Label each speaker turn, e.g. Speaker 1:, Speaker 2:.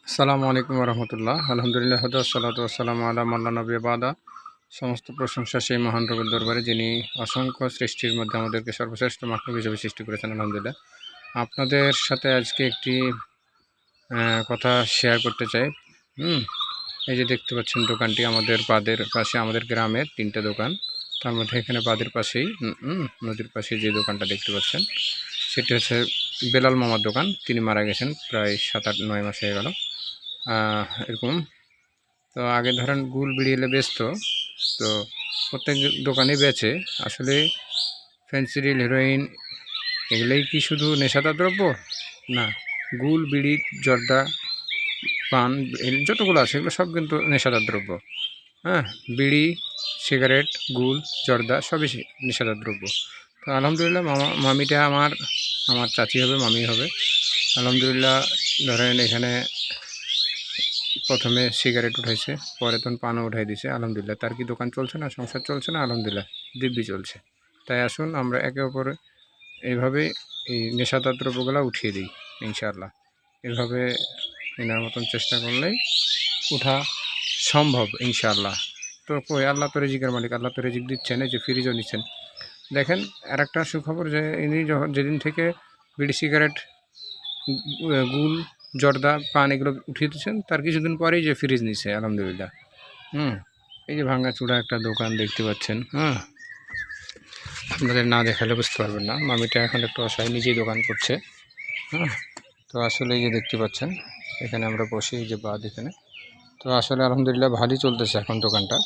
Speaker 1: আসসালামু আলাইকুম রহমতুল্লাহ। আলহামদুলিল্লাহ সালাতু আসসালামু আলা মাল্লা নবী বাদা। সমস্ত প্রশংসা সেই মহান রবের দরবারে, যিনি অসংখ্য সৃষ্টির মধ্যে আমাদেরকে সর্বশ্রেষ্ঠ মাখলুক হিসেবে সৃষ্টি করেছেন। আলহামদুলিল্লাহ। আপনাদের সাথে আজকে একটি কথা শেয়ার করতে চাই। এই যে দেখতে পাচ্ছেন দোকানটি আমাদের বাদের পাশে, আমাদের গ্রামের 3টে দোকান। তার মধ্যে এখানে বাদের পাশেই নদীর পাশে যে দোকানটা দেখতে পাচ্ছেন সেটি হচ্ছে বেলাল মামার দোকান। তিনি মারা গেছেন প্রায় 7-8-9 মাস হয়ে গেল। এরকম তো আগে ধরেন গুল বিড়ি এলে বেচতো, তো প্রত্যেক দোকানে বেচে। আসলে ফেন্সিডিল, হেরোইন এগুলোই কি শুধু নেশাদার দ্রব্য? না, গুল বিড়ি জর্দা পান যতগুলো আছে এগুলো সব কিন্তু নেশাদার দ্রব্য। বিড়ি, সিগারেট, গুল, জর্দা সবই নেশাদার দ্রব্য। তো আলহামদুলিল্লাহ মামিটা আমার চাচি হবে, মামি হবে। আলহামদুলিল্লাহ ধরেন এখানে প্রথমে সিগারেট উঠাইছে, পরে তখন পানও উঠাই দিছে। আলহামদুলিল্লাহ তার কি দোকান চলছে না, সংসার চলছে না? আলহামদুলিল্লাহ দিব্যি চলছে। তাই আসুন আমরা একে অপরে এইভাবে এই নেশাদার দ্রব্যগুলো উঠিয়ে দিই ইনশাআল্লাহ। এভাবে এনার মতন চেষ্টা করলেই উঠা সম্ভব ইনশাআল্লাহ। তো কই, আল্লাহ তো রিজিকের মালিক, আল্লাহ তো রিজিক দিচ্ছেন, এই যে ফ্রিজও নিচ্ছেন। দেখেন আর একটা সুখবর, যে ইনি যেদিন থেকে বিড়ি, সিগারেট, গুল, জর্দা, পান এগুলো উঠিয়ে দিচ্ছেন, তার কিছুদিন পরেই যে ফ্রিজ নিছে আলহামদুলিল্লাহ। এই যে ভাঙাচোরা একটা দোকান দেখতে পাচ্ছেন। আপনাদের না দেখালে বুঝতে পারবেন না। মামিটা এখন একটু অসহায়, নিজেই দোকান করছে। তো আসলে এই যে দেখতে পাচ্ছেন এখানে আমরা বসি, এই যে বাদ এখানে। তো আসলে আলহামদুলিল্লাহ ভালোই চলতেছে এখন দোকানটা।